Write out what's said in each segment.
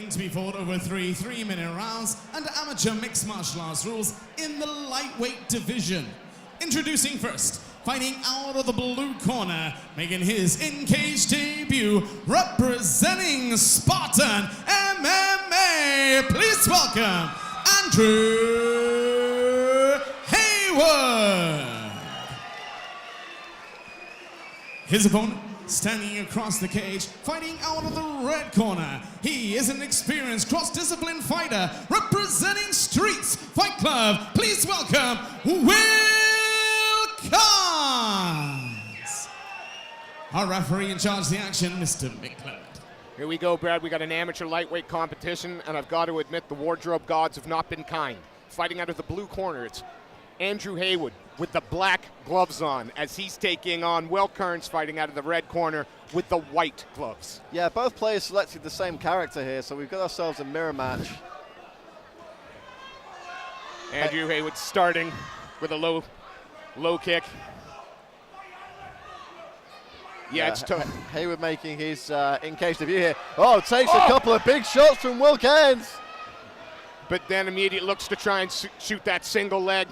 waiting to be fought over three 3-minute rounds under amateur mixed martial arts rules in the lightweight division. Introducing first, fighting out of the blue corner, making his in-cage debut, representing Spartan MMA. Please welcome Andrew Haywood. His opponent, standing across the cage, fighting out of the red corner. He is an experienced cross-discipline fighter representing Streets Fight Club. Please welcome Will Cairns. Our referee in charge of the action, Mr. McClelland. Here we go, Brad. We got an amateur lightweight competition, and I've got to admit the wardrobe gods have not been kind. Fighting out of the blue corner, it's Andrew Haywood with the black gloves on as he's taking on Will Cairns, fighting out of the red corner with the white gloves. Yeah, both players selected the same character here, so we've got ourselves a mirror match. Andrew Haywood starting with a low kick. Yeah, it's tough. Haywood making his in-cage debut here. Oh, takes a couple of big shots from Will Cairns. But then immediately looks to try and shoot that single leg.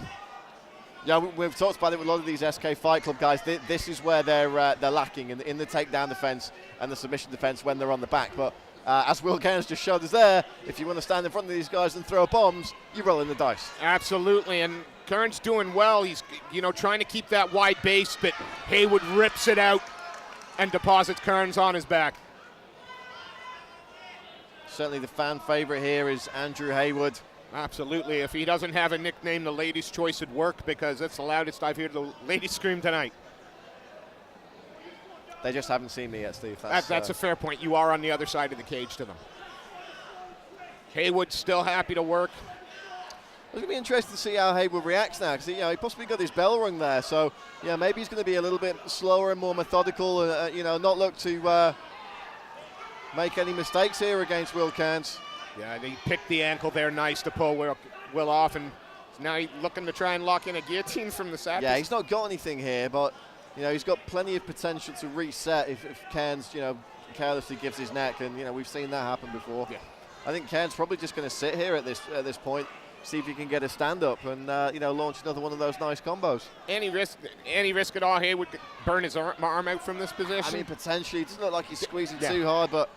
Yeah, we've talked about it with a lot of these SK Fight Club guys. This is where they're lacking in the takedown defense and the submission defense when they're on the back. But as Will Cairns just showed us there, if you want to stand in front of these guys and throw bombs, you roll in the dice. Absolutely, and Cairns doing well. He's trying to keep that wide base, but Haywood rips it out and deposits Cairns on his back. Certainly the fan favorite here is Andrew Haywood. Absolutely. If he doesn't have a nickname, the ladies' choice would work, because that's the loudest I've heard the ladies scream tonight. They just haven't seen me yet, Steve. That's a fair point. You are on the other side of the cage to them. Haywood still happy to work. It's going to be interesting to see how Haywood reacts now, because he possibly got his bell rung there. So maybe he's going to be a little bit slower and more methodical, and not look to make any mistakes here against Will Cairns. Yeah, he picked the ankle there, nice to pull Will off, and now he's looking to try and lock in a guillotine from the side. Yeah, he's not got anything here, but he's got plenty of potential to reset if Cairns carelessly gives his neck, and we've seen that happen before. Yeah. I think Cairns probably just going to sit here at this point, see if he can get a stand up and launch another one of those nice combos. Any risk at all? Haywood could burn his arm out from this position. I mean, potentially. It doesn't look like he's squeezing too hard, but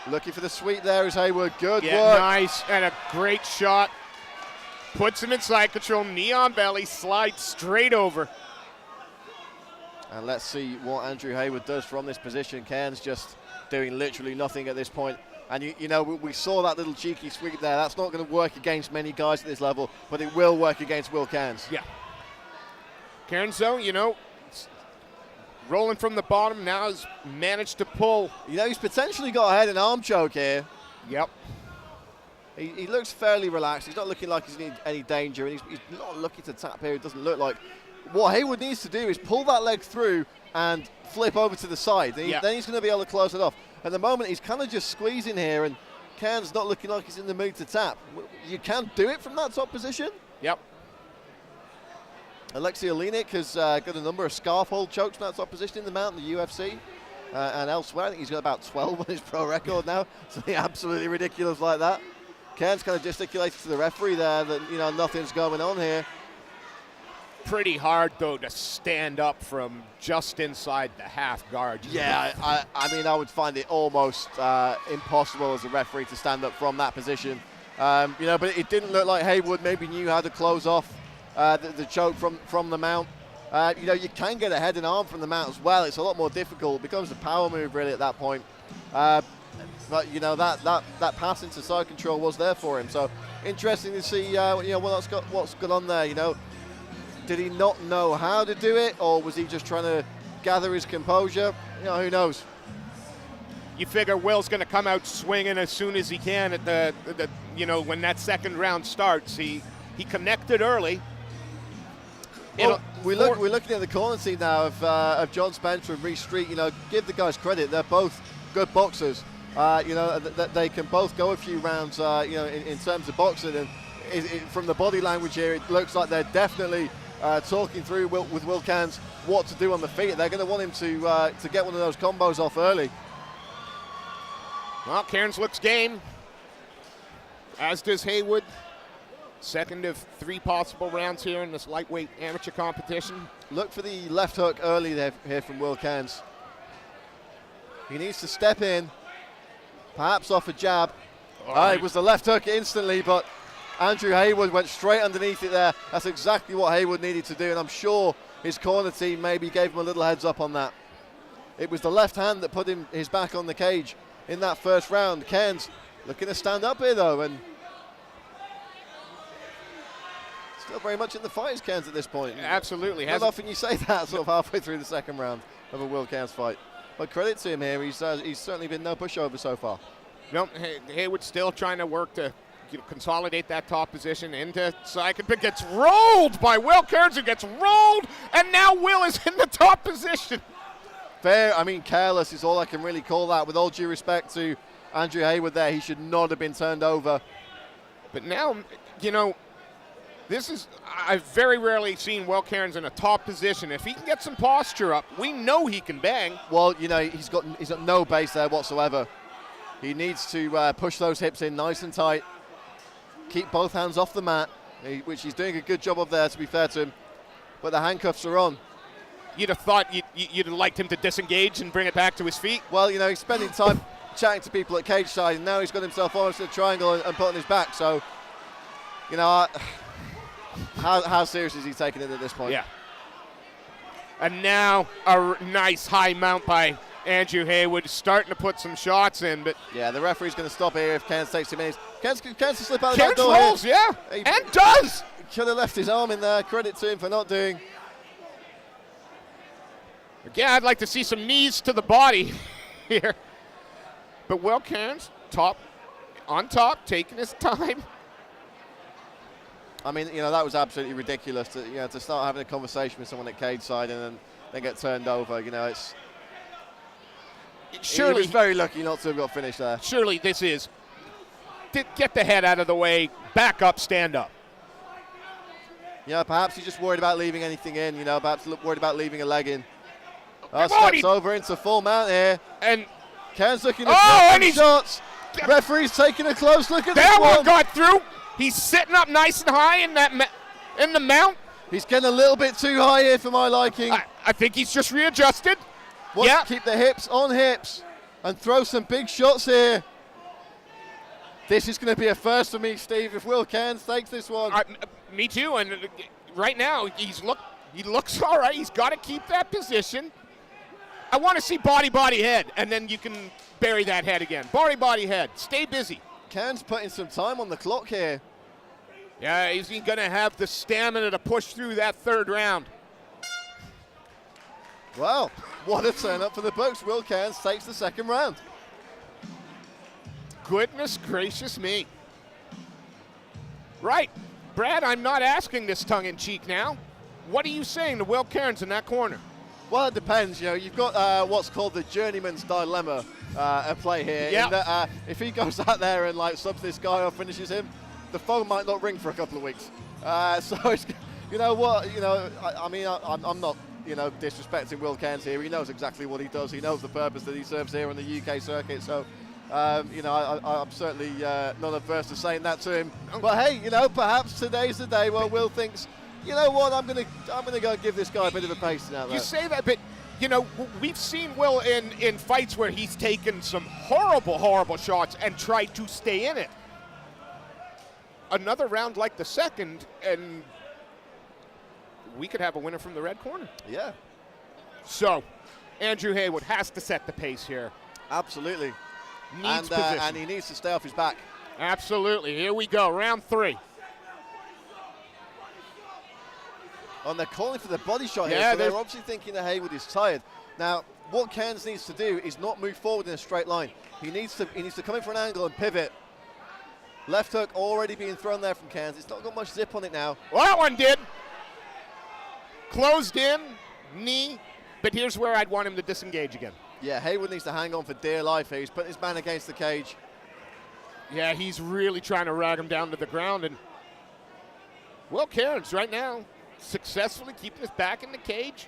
looking for the sweep there is Haywood. Good work. Nice, and a great shot. Puts him in side control, knee on belly, slides straight over. And let's see what Andrew Haywood does from this position. Cairns just doing literally nothing at this point. And we saw that little cheeky sweep there. That's not going to work against many guys at this level, but it will work against Will Cairns. Yeah. Cairns, though, rolling from the bottom, now has managed to pull. He's potentially got a head and arm choke here. Yep. He looks fairly relaxed. He's not looking like he's in any danger, and he's not looking to tap here. It doesn't look like. What Haywood needs to do is pull that leg through and flip over to the side. Then he's going to be able to close it off. At the moment, he's kind of just squeezing here, and Cairns not looking like he's in the mood to tap. You can do it from that top position. Yep. Alexei Olenek has got a number of scarf hold chokes from that top position in the mount in the UFC and elsewhere. I think he's got about 12 on his pro record now. Something absolutely ridiculous like that. Cairns kind of gesticulated to the referee there that nothing's going on here. Pretty hard though to stand up from just inside the half guard. Yeah, I mean I would find it almost impossible as a referee to stand up from that position. But it didn't look like Haywood maybe knew how to close off the choke from the mount. You can get a head and arm from the mount as well. It's a lot more difficult. It becomes a power move really at that point. But that pass into side control was there for him. So interesting to see what's got on there. Did he not know how to do it, or was he just trying to gather his composure? Who knows? You figure Will's going to come out swinging as soon as he can at the when that second round starts. He connected early. Well, we're looking at the corner scene now of John Spencer and Reece Street. Give the guys credit; they're both good boxers. They can both go a few rounds. In terms of boxing, and from the body language here, it looks like they're definitely talking through with Will Cairns what to do on the feet. They're going to want him to get one of those combos off early. Well, Cairns looks game, as does Haywood. Second of 3 possible rounds here in this lightweight amateur competition. Look for the left hook early there here from Will Cairns. He needs to step in, perhaps off a jab. It was the left hook instantly, but Andrew Haywood went straight underneath it there. That's exactly what Haywood needed to do, and I'm sure his corner team maybe gave him a little heads up on that. It was the left hand that put his back on the cage in that first round. Cairns looking to stand up here though, and still very much in the fight is Cairns at this point. Absolutely. Not often you say that sort of halfway through the second round of a Will Cairns fight. But credit to him here, he's certainly been no pushover so far. No, Haywood's still trying to work to consolidate that top position into side, but gets rolled by Will Cairns, who gets rolled, and now Will is in the top position. Fair, I mean, careless is all I can really call that. With all due respect to Andrew Haywood there, he should not have been turned over. But now, I've very rarely seen Will Cairns in a top position. If he can get some posture up, we know he can bang. Well, he's got no base there whatsoever. He needs to push those hips in nice and tight. Keep both hands off the mat, which he's doing a good job of there, to be fair to him. But the handcuffs are on. You'd have thought you'd have liked him to disengage and bring it back to his feet. Well, he's spending time chatting to people at cage side, and now he's got himself almost in a triangle and put on his back. So, how serious is he taking it at this point? Yeah. And now a nice high mount by Andrew Haywood, starting to put some shots in, but yeah, the referee's going to stop here if Cairns takes 2 minutes. Cairns can slip out the Cairns back door rolls, here. yeah, and does. He should have left his arm in there. Credit to him for not doing. Again, I'd like to see some knees to the body here. But Will Cairns, on top, taking his time. I mean, that was absolutely ridiculous to start having a conversation with someone at cage side and then get turned over. Surely he was very lucky not to have got finished there. Surely this is get the head out of the way, back up, stand up. Yeah, perhaps he's just worried about leaving anything in. Perhaps worried about leaving a leg in. Oh, steps over into full mount here. And Cairns looking at shots. Referee's taking a close look at that this one. Got through. He's sitting up nice and high in the mount. He's getting a little bit too high here for my liking. I think he's just readjusted. Wants to keep the hips on hips and throw some big shots here. This is going to be a first for me, Steve, if Will Cairns takes this one. Me too, and right now he looks all right. He's got to keep that position. I want to see body, head, and then you can bury that head again. Body, head. Stay busy. Cairns putting some time on the clock here. Yeah, is he going to have the stamina to push through that third round? Well, what a turn up for the books. Will Cairns takes the second round. Goodness gracious me. Right. Brad, I'm not asking this tongue-in-cheek now. What are you saying to Will Cairns in that corner? Well, it depends. You've got what's called the journeyman's dilemma at play here. Yep. In that, if he goes out there and subs this guy or finishes him, the phone might not ring for a couple of weeks. So it's, I'm not disrespecting Will Cairns here. He knows exactly what he does. He knows the purpose that he serves here on the UK circuit. So I'm certainly not averse to saying that to him. But hey, perhaps today's the day where Will thinks, you know what, I'm gonna go give this guy a bit of a pasting out there. You say that, but we've seen Will in fights where he's taken some horrible shots and tried to stay in it. Another round like the second, and we could have a winner from the red corner. Yeah. So, Andrew Haywood has to set the pace here. Absolutely. Needs position. And he needs to stay off his back. Absolutely. Here we go, round 3. And they're calling for the body shot Yeah, here, so they're obviously thinking that Haywood is tired. Now, what Cairns needs to do is not move forward in a straight line. He needs to come in for an angle and pivot. Left hook already being thrown there from Cairns. It's not got much zip on it now. Well, that one did. Closed in, knee, but here's where I'd want him to disengage again. Yeah, Haywood needs to hang on for dear life here. He's putting his man against the cage. Yeah, he's really trying to rag him down to the ground. And Will Cairns right now successfully keeping his back in the cage.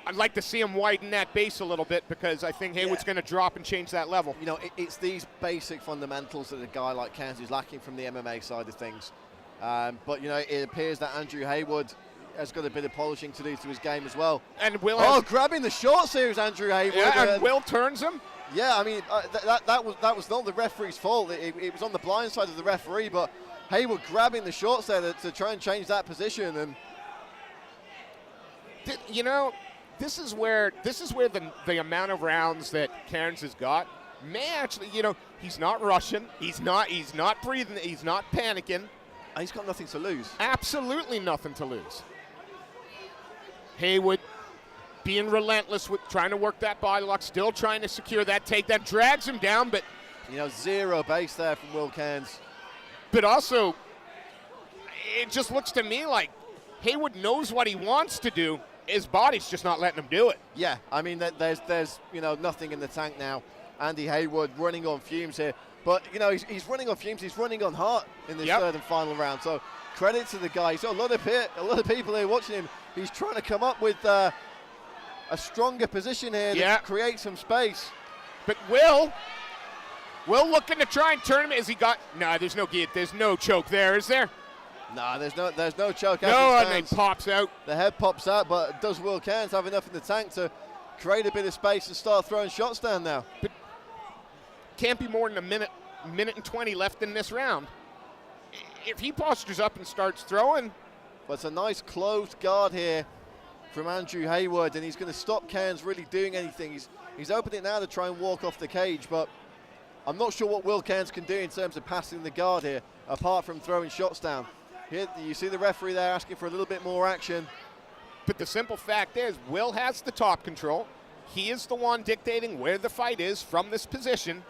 I'd like to see him widen that base a little bit because I think Haywood's going to drop and change that level. You know, it's these basic fundamentals that a guy like Cairns is lacking from the MMA side of things. But, you know, it appears that Andrew Haywood has got a bit of polishing to do to his game as well. And Will grabbing the shorts here is Andrew Haywood. Yeah, and Will turns him. Yeah, I mean, that was not the referee's fault. It was on the blind side of the referee, but Haywood grabbing the shorts there to try and change that position. And you know, this is where the amount of rounds that Cairns has got may actually, you know, he's not rushing, he's not breathing, he's not panicking. He's got nothing to lose. Absolutely nothing to lose. Haywood being relentless with trying to work that body lock, still trying to secure that take. That drags him down, but you know, zero base there from Will Cairns. But also, it just looks to me like Haywood knows what he wants to do. His body's just not letting him do it. Yeah, I mean, there's you know, nothing in the tank now. Andy Haywood running on fumes here. But, you know, he's running on fumes. He's running on heart in this third and final round. So credit to the guy. He's got a lot of people here watching him. He's trying to come up with a stronger position here to create some space. But Will looking to try and turn him. Has he got? No, there's no choke there, is there? No, there's no choke. No, and it pops out. The head pops out, but does Will Cairns have enough in the tank to create a bit of space and start throwing shots down now? But can't be more than a minute and 20 left in this round. If he postures up and starts throwing. But it's a nice closed guard here from Andrew Haywood, and he's going to stop Cairns really doing anything. He's opened it now to try and walk off the cage, but I'm not sure what Will Cairns can do in terms of passing the guard here, apart from throwing shots down. Here, you see the referee there asking for a little bit more action. But the simple fact is, Will has the top control. He is the one dictating where the fight is from this position.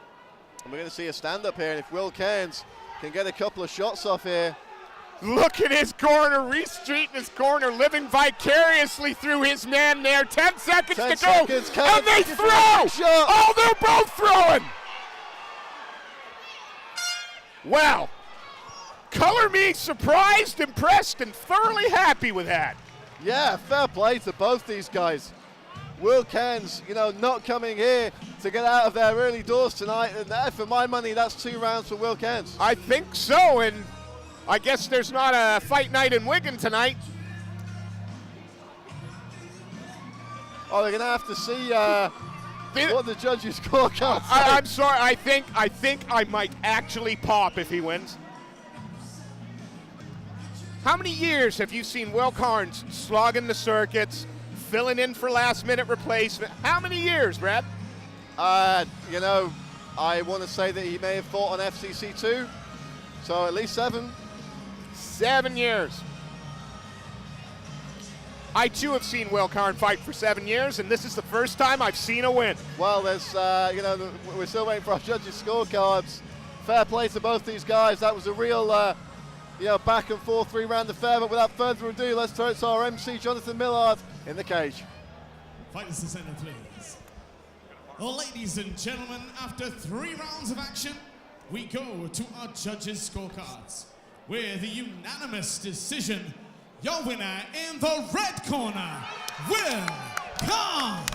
And we're going to see a stand-up here, and if Will Cairns can get a couple of shots off here. Look at his corner, Reese Street in his corner, living vicariously through his man there. 10 seconds to go, and they throw! Oh, they're both throwing! Wow. Color me surprised, impressed, and thoroughly happy with that. Yeah, fair play to both these guys. Will Cairns, you know, not coming here to get out of their early doors tonight. And for my money, that's 2 rounds for Will Cairns. I think so, and I guess there's not a fight night in Wigan tonight. Oh, they're going to have to see what the judges' scorecard say. I'm sorry, I think I might actually pop if he wins. How many years have you seen Will Cairns slogging the circuits, filling in for last-minute replacement? How many years, Brad? You know, I want to say that he may have fought on FCC2, so at least 7. 7 years. I, too, have seen Will Cairns fight for 7 years, and this is the first time I've seen a win. Well, there's, you know, we're still waiting for our judges' scorecards. Fair play to both these guys. That was a real, you know, back and forth 3-round affair. But without further ado, let's turn it to our MC, Jonathan Millard, in the cage. Fighters to center, please. Well, ladies and gentlemen, after 3 rounds of action, we go to our judges' scorecards. With a unanimous decision, your winner in the red corner, Will Cairns.